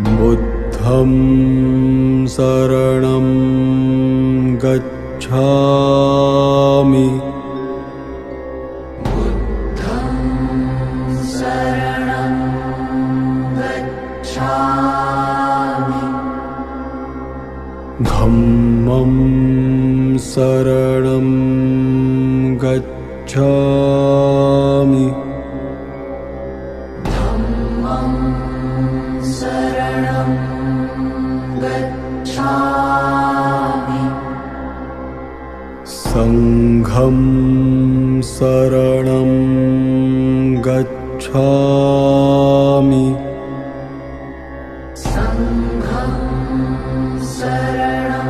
बुद्धं शरणं गच्छामि। बुद्धं शरणं गच्छामि। धम्मं शरणं गच्छामि। धम्मं शरणं गच्छामि। संघं शरणं गच्छामि। संघं शरणं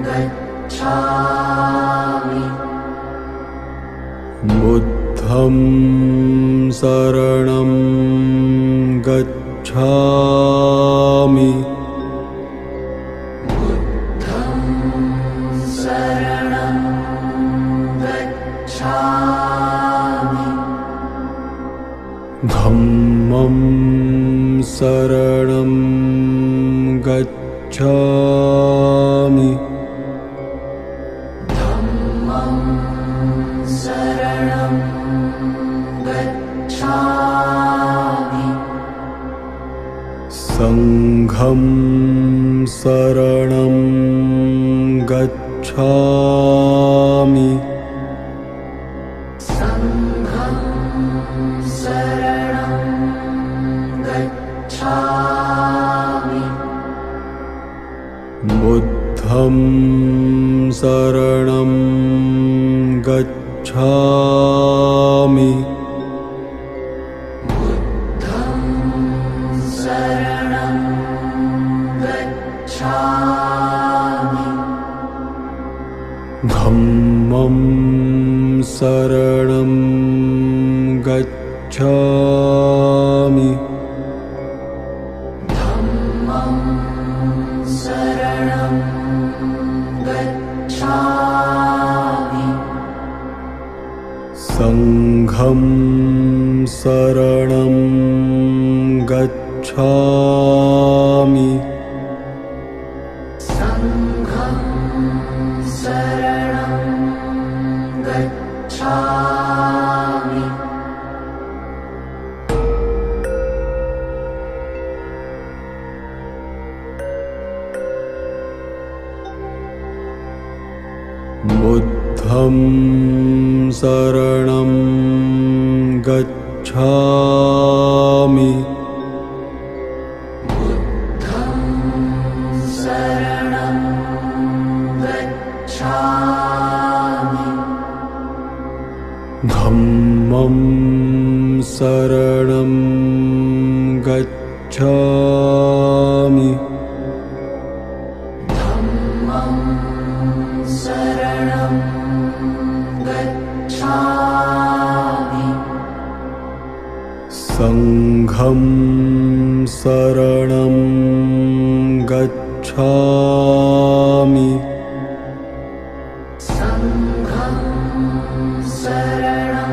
गच्छामि। बुद्धं शरणं गच्छामि। बुद्धं शरणं गच्छामि। धम्मं शरणं गच्छामि। धम्मं शरणं गच्छामि। संघं शरणं गच्छामि। संघं शरणं गच्छामि। बुद्धं शरणं गच्छामि। बुद्धं शरणं गच्छामि। धम्मं शरणं गच्छामि। धम्मं शरणं गच्छामि। संघं शरणं गच्छामि। संघं शरणं गच्छामि। बुद्धं शरणं गच्छामि। बुद्धं शरणं गच्छामि। धम्मं शरणं गच्छामि। धम्मं शरणं गच्छामि। संघं शरणं गच्छामि। संघं शरणं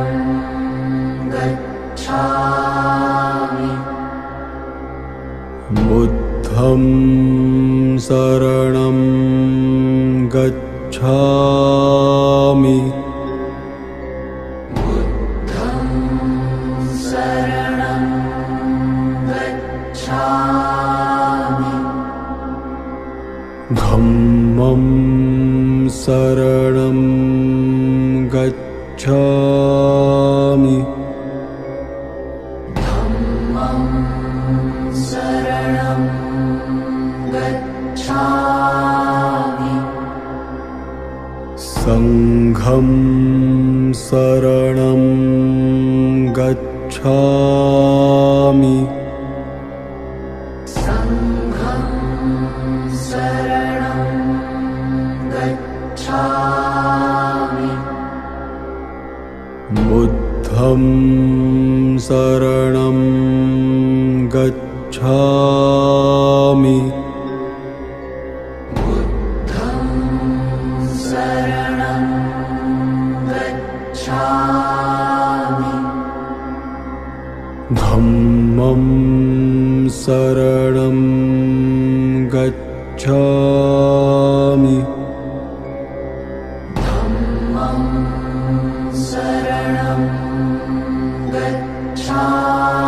गच्छामि। बुद्धं शरणं गच्छामि। बुद्धं शरणं गच्छामि। धम्मं शरणं गच्छामि। धम्मं शरणं गच्छामि। संघं शरणं गच्छामि। संघं शरणं गच्छामि। बुद्धं शरणं गच्छामि। बुद्धं शरणं गच्छामि। धम्मं शरणं शरणं गच्छामि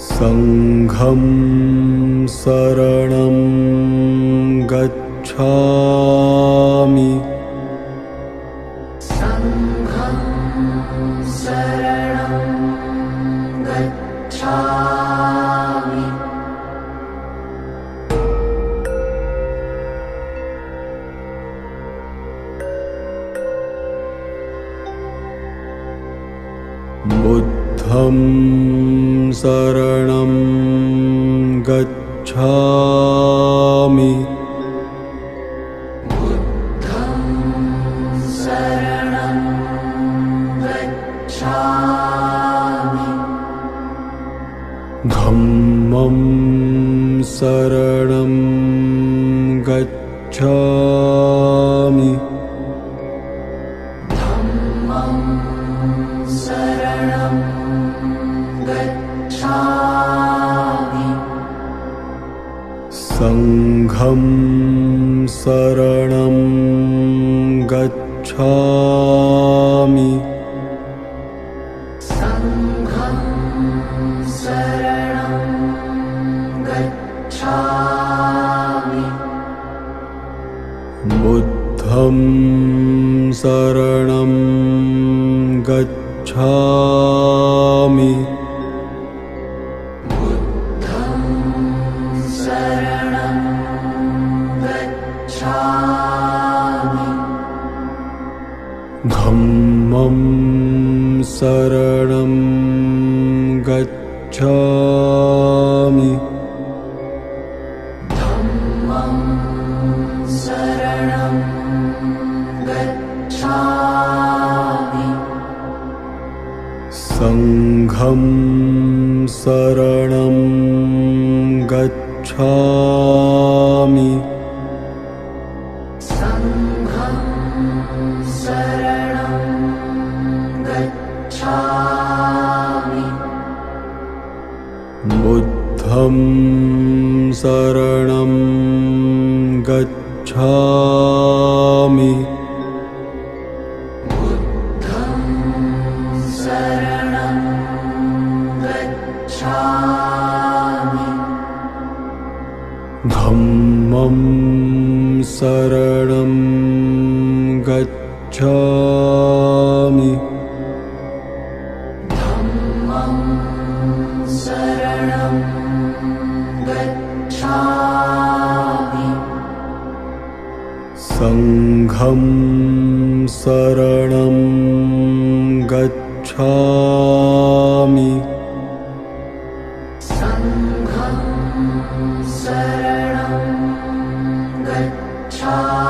संघं शरणं गच्छामि संघं शरणं गच्छामि बुद्धं शरणं गच्छामि बुद्धं शरणं गच्छामि धम्मं शरणं गच्छामि धम्मं शरणं गच्छामि संघं शरणं गच्छामि संघं शरणं गच्छामि बुद्धं शरणं गच्छामि बुद्धं शरणं गच्छामि धम्मं शरणं गच्छामि धम्मं शरणं गच्छामि संघं शरणं गच्छामि संघं शरणं गच्छामि बुद्धं शरणं गच्छामि बुद्धं शरणं गच्छामि धम्मं शरणं गच्छामि धम्मं शरणं गच्छामि संघं शरणं गच्छामि संघं शरणं गच्छामि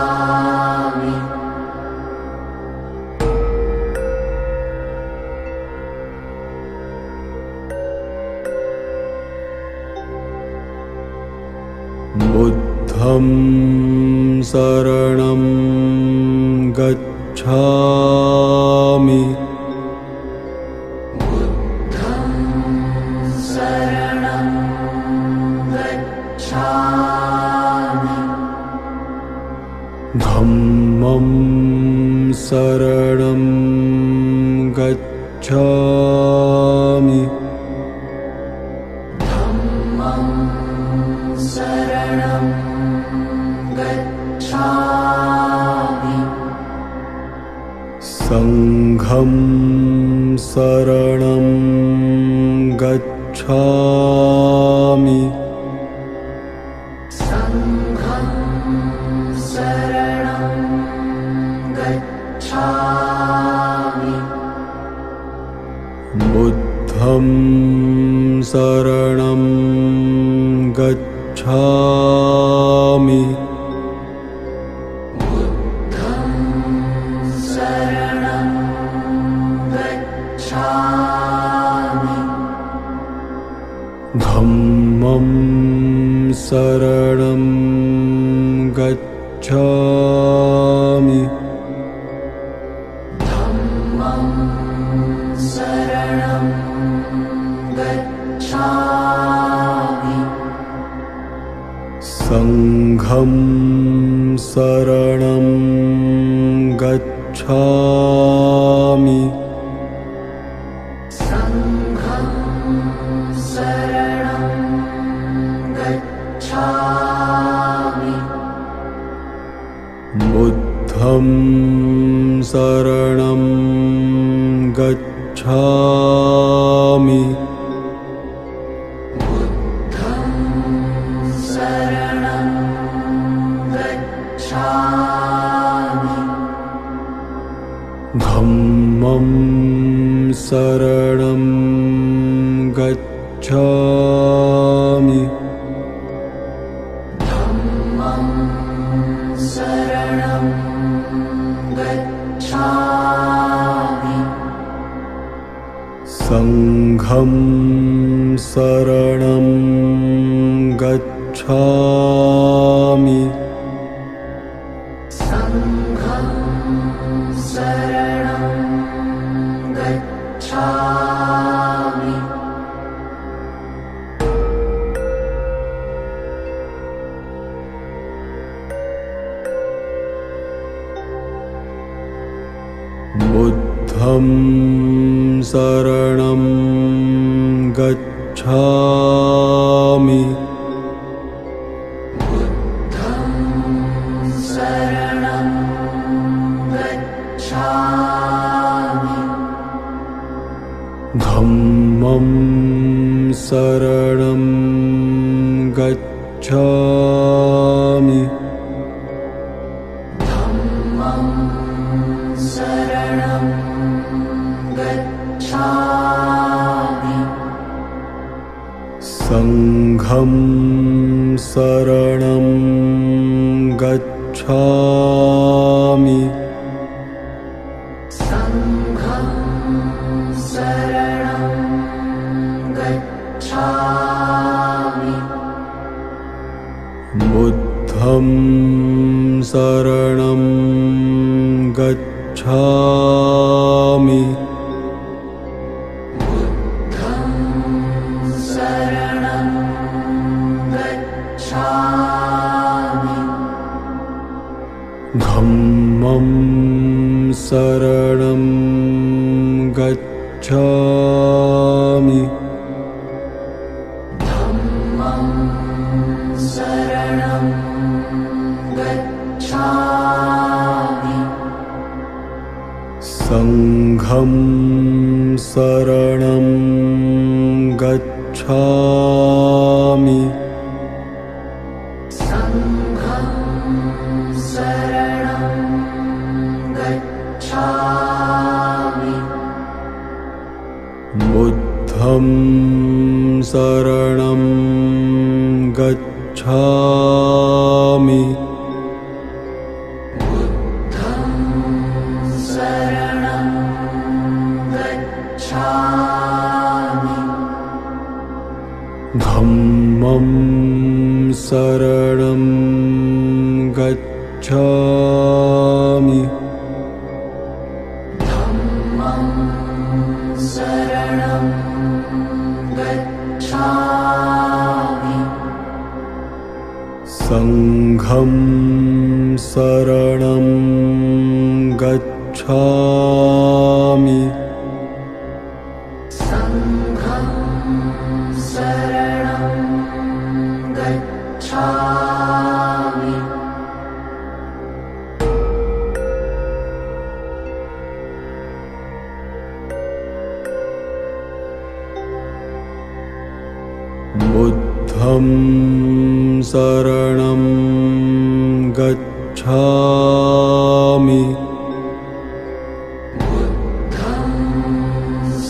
बुद्धं शरणं गच्छामि बुद्धं शरणं गच्छामि धम्मं शरणं गच्छामि धम्मं शरणं गच्छामि संघं शरणं गच्छामि संघं शरणं गच्छामि बुद्धं शरणं गच्छामि बुद्धं शरणं गच्छामि धम्मं शरणं गच्छामि धम्मं शरणं गच्छामि संघं शरणं शरणं गच्छामि संघं शरणं गच्छामि बुद्धं शरणं गच्छामि बुद्धं शरणं गच्छामि धम्मं शरणं गच्छामि धम्मं शरणं गच्छामि संघं शरणं गच्छामि संघं शरणं गच्छामि बुद्धं शरणं गच्छामि बुद्धं शरणं गच्छामि धम्मं शरणं गच्छामि धम्मं शरणं गच्छामि संघं शरणं गच्छामि संघं शरणं गच्छामि बुद्धं शरणं गच्छामि बुद्धं शरणं गच्छामि धम्मं शरणं गच्छामि धम्मं शरणं गच्छामि संघं शरणं गच्छामि संघं शरणं गच्छामि बुद्धं शरणं गच्छामि बुद्धं शरणं गच्छामि धम्मं शरणं गच्छामि धम्मं शरणं गच्छामि संघं शरणं गच्छामि संघं शरणं गच्छामि बुद्धं शरणं गच्छामि बुद्धं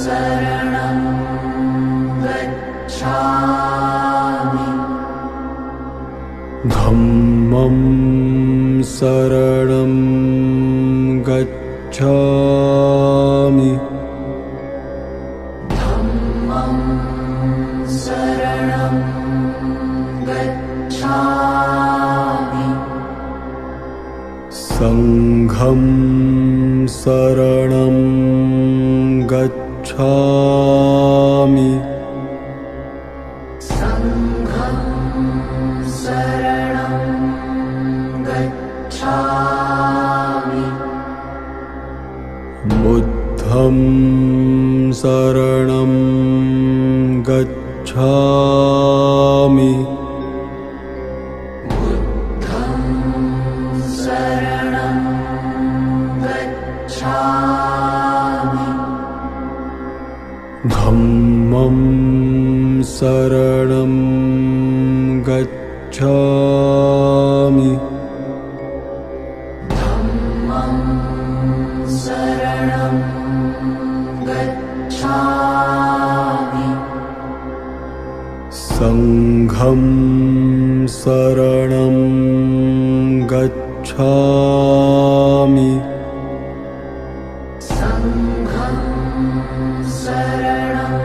शरणं गच्छामि धम्मं शरणं गच्छामि धम्मं शरणं गच्छामि संघं शरणं गच्छामि संघं शरणं गच्छामि बुद्धं शरणं गच्छामि शरणं गच्छामि धम्मं शरणं गच्छामि धम्मं शरणं गच्छामि संघं शरणं गच्छामि संघं शरणं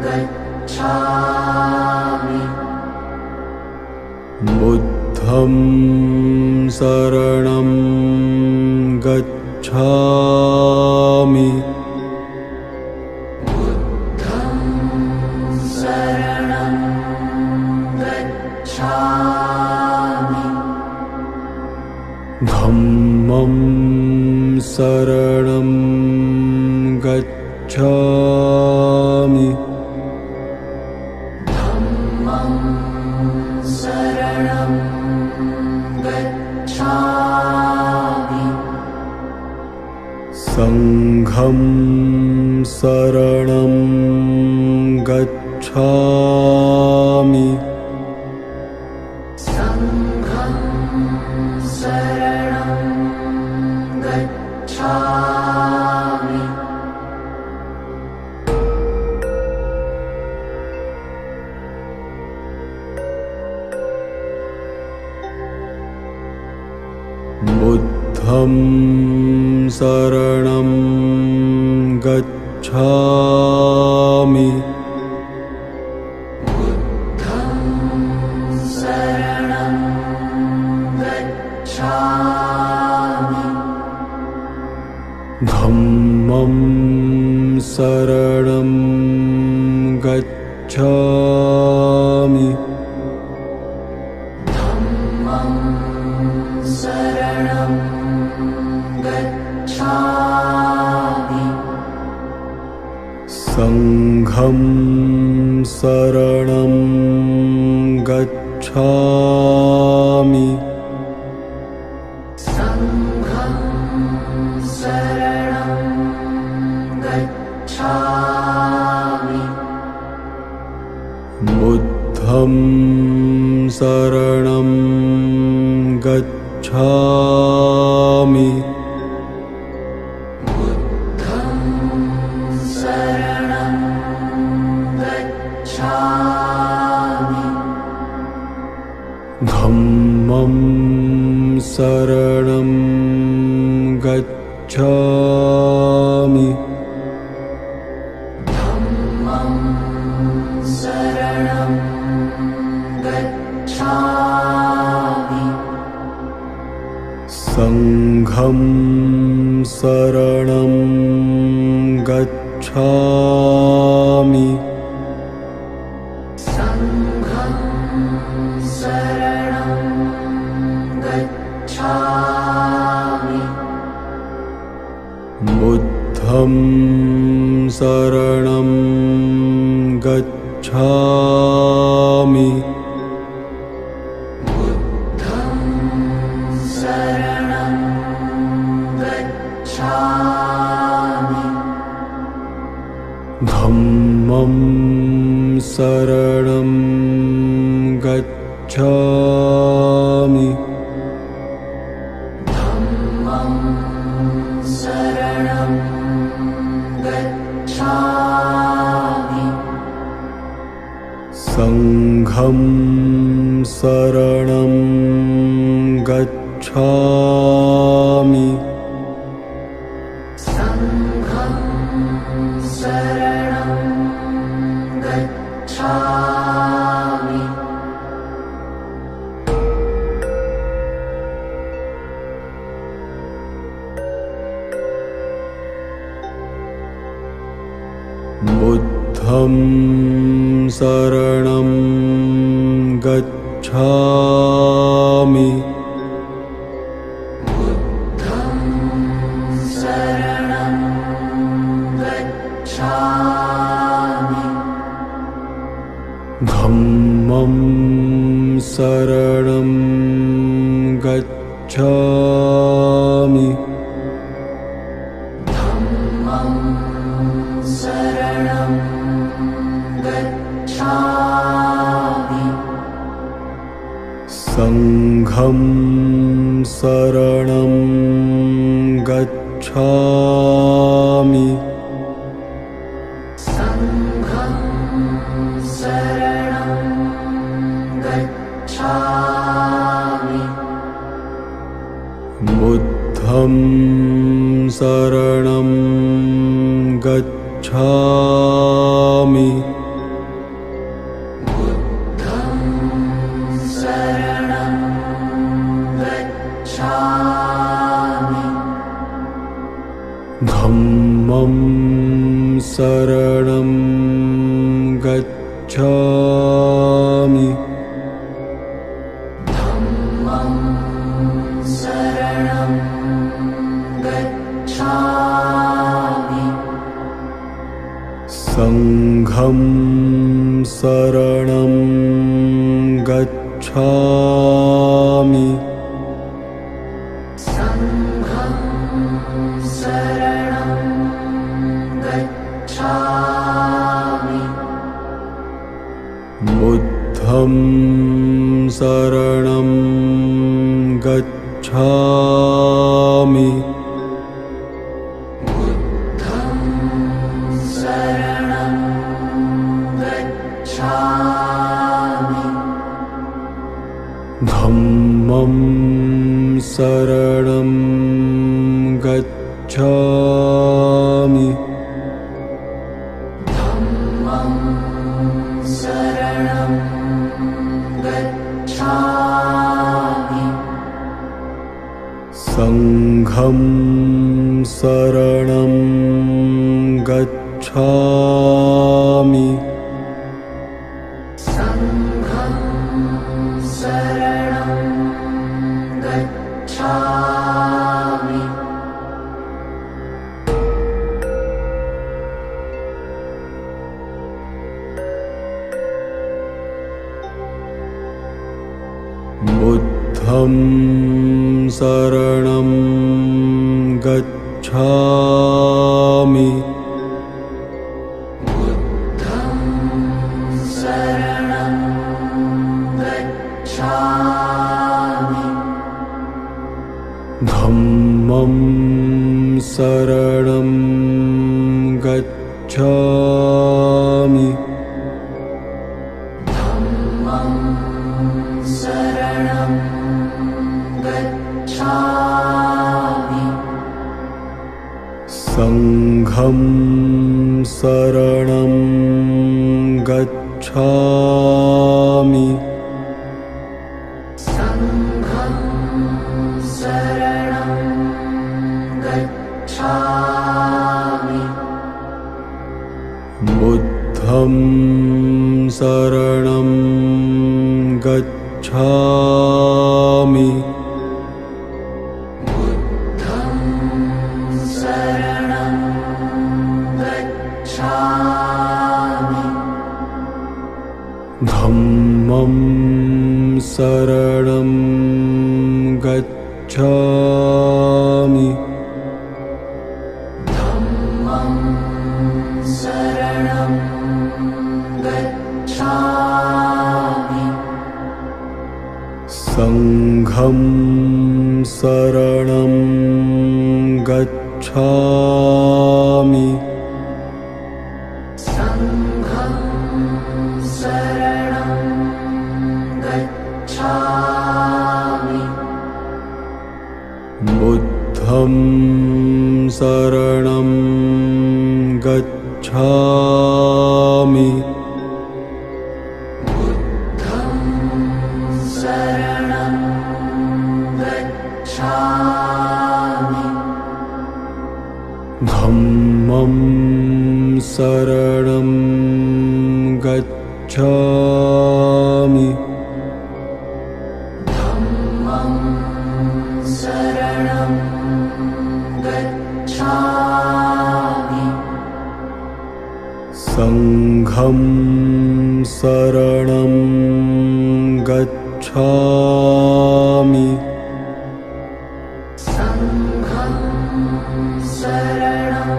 गच्छामि बुद्धं शरणं गच्छामि बुद्धं शरणं गच्छामि धम्मं शरणं गच्छामि धम्मं शरणं गच्छामि संघं शरणं गच्छामि संघं शरणं गच्छामि बुद्धं शरणं गच्छामि बुद्धं शरणं गच्छामि धम्मं शरणं गच्छामि धम्मं शरणं गच्छामि संघं शरणं गच्छामि संघं शरणं गच्छामि बुद्धं शरणं गच्छामि बुद्धं शरणं गच्छामि धम्मं शरणं गच्छामि धम्मं शरणं गच्छामि संघं शरणं गच्छामि संघं शरणं गच्छामि बुद्धं शरणं गच्छामि बुद्धं शरणं गच्छामि धम्मं शरणं गच्छामि धम्मं शरणं गच्छामि संघं शरणं गच्छामि संघं शरणं गच्छामि बुद्धं शरणं गच्छामि गच्छामि धम्मं शरणं गच्छामि संघं शरणं गच्छामि संघं शरणं गच्छामि बुद्धं शरणं गच्छामि बुद्धं शरणं गच्छामि धम्मं शरणं गच्छामि धम्मं शरणं गच्छामि संघं शरणं गच्छामि संघं शरणं गच्छामि बुद्धं शरणं गच्छामि बुद्धं शरणं गच्छामि धम्मं शरणं गच्छामि धम्मं शरणं गच्छामि संघं शरणं गच्छामि संघं शरणं गच्छामि बुद्धं शरणं गच्छामि बुद्धं शरणं गच्छामि धम्मं शरणं गच्छामि धम्मं शरणं गच्छामि संघं शरणं गच्छामि संघं शरणं गच्छामि बुद्धं शरणं गच्छामि बुद्धं शरणं गच्छामि धम्मं शरणं गच्छामि धम्मं शरणं गच्छामि संघं शरणं गच्छामि संघं शरणं गच्छामि बुद्धं शरणं गच्छामि बुद्धं शरणं गच्छामि धम्मं शरणं गच्छामि धम्मं शरणं गच्छामि संघं शरणं गच्छामि शरणं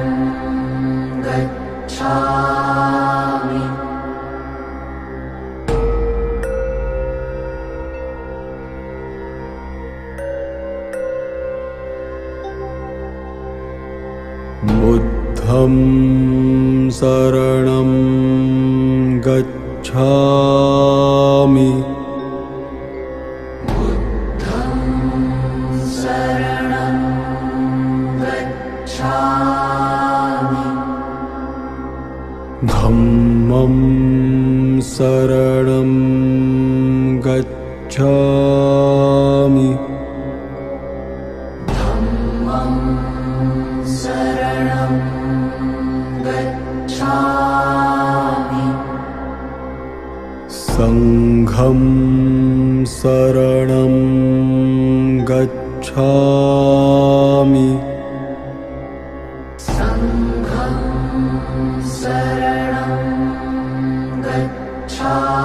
गच्छामि बुद्धं शरणं गच्छामि बुद्धं शरणं गच्छामि धम्मं शरणं गच्छामि धम्मं शरणं गच्छामि संघं शरणं गच्छामि संघं शरणं गच्छामि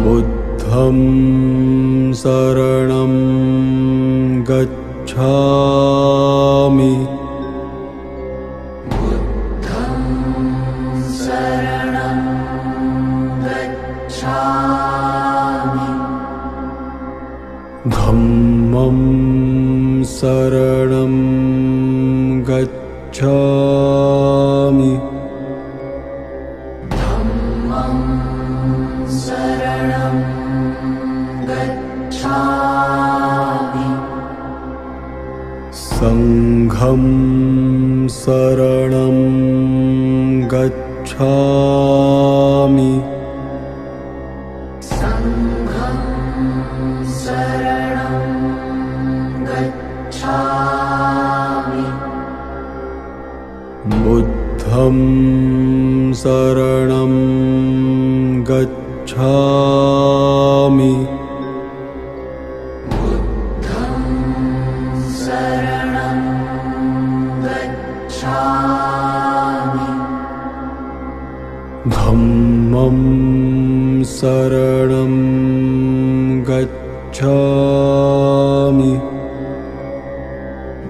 बुद्धं शरणं गच्छामि बुद्धं शरणं गच्छामि धम्मं शरणं गच्छामि धम्मं शरणं गच्छामि संघं शरणं गच्छामि संघं शरणं गच्छामि बुद्धं शरणं गच्छामि बुद्धं शरणं गच्छामि धम्मं शरणं गच्छामि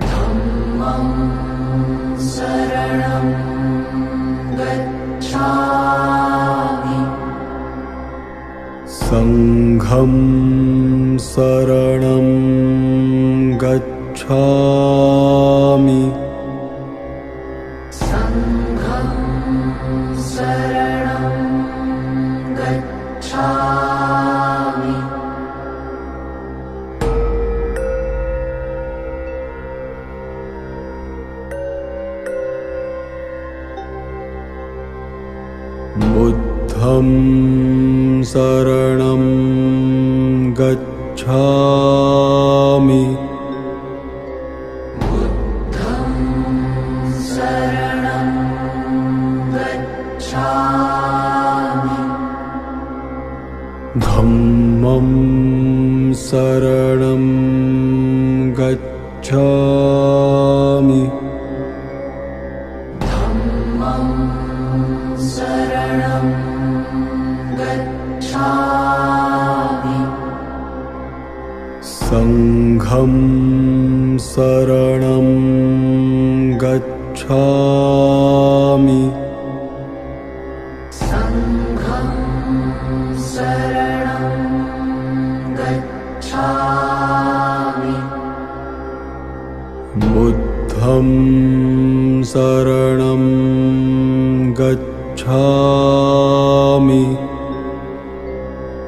धम्मं शरणं गच्छामि संघं शरणं गच्छामि संघं शरणं गच्छामि बुद्धं शरणं गच्छामि बुद्धं शरणं गच्छामि धम्मं शरणं गच्छामि धम्मं शरणं गच्छामि संघं शरणं गच्छामि संघं शरणं गच्छामि बुद्धं शरणं गच्छामि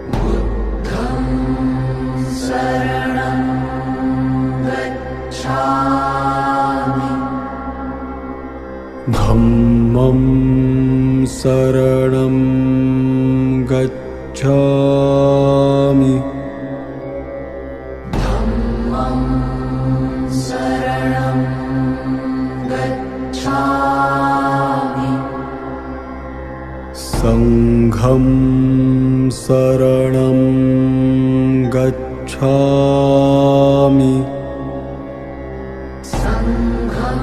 बुद्धं शरणं गच्छामि धम्मं शरणं गच्छामि धम्मं शरणं गच्छामि संघं शरणं गच्छामि संघं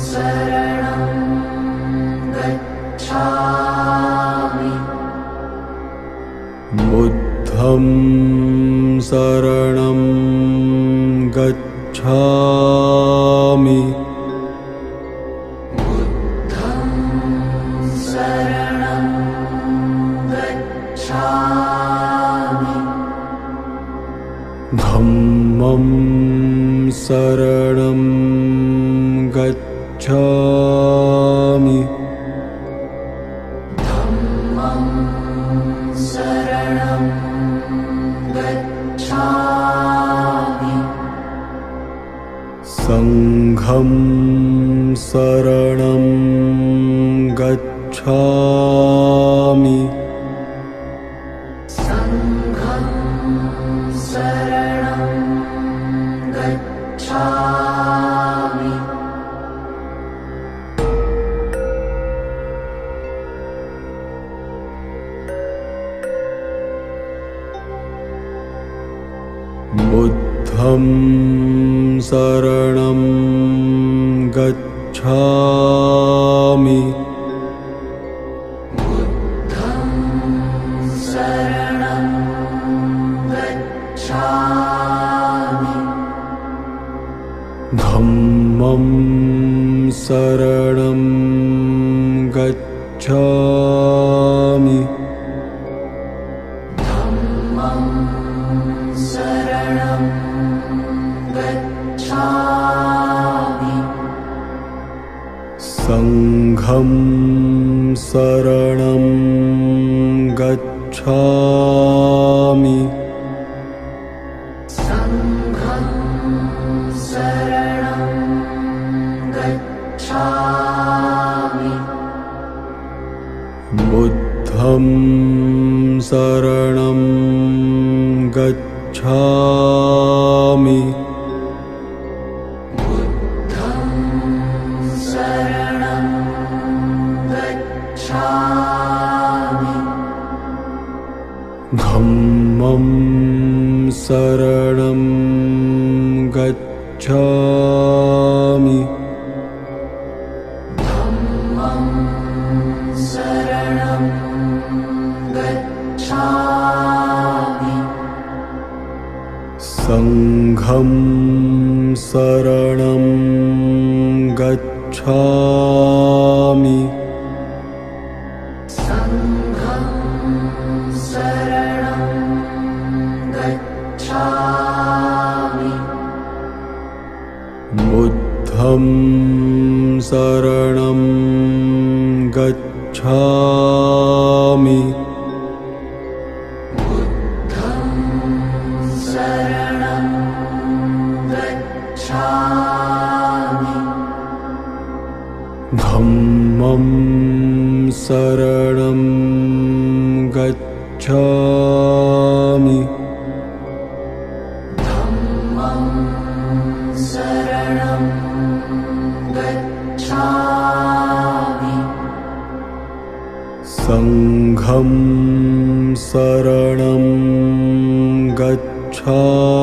शरणं गच्छामि बुद्धं शरणं गच्छामि बुद्धं शरणं गच्छामि धम्मं शरणं गच्छामि धम्मं शरणं गच्छामि संघं शरणं गच्छामि संघं शरणं गच्छामि बुद्धं शरणं गच्छामि बुद्धं शरणं गच्छामि धम्मं शरणं गच्छामि धम्मं शरणं गच्छामि संघं शरणं गच्छामि संघं शरणं गच्छामि बुद्धं शरणं गच्छामि बुद्धं शरणं गच्छामि धम्मं शरणं गच्छामि धम्मं शरणं गच्छामि संघं शरणं गच्छामि संघं शरणं गच्छामि बुद्धं शरणं गच्छामि बुद्धं शरणं गच्छामि धम्मं शरणं गच्छामि धम्मं शरणं गच्छामि संघं शरणं गच्छामि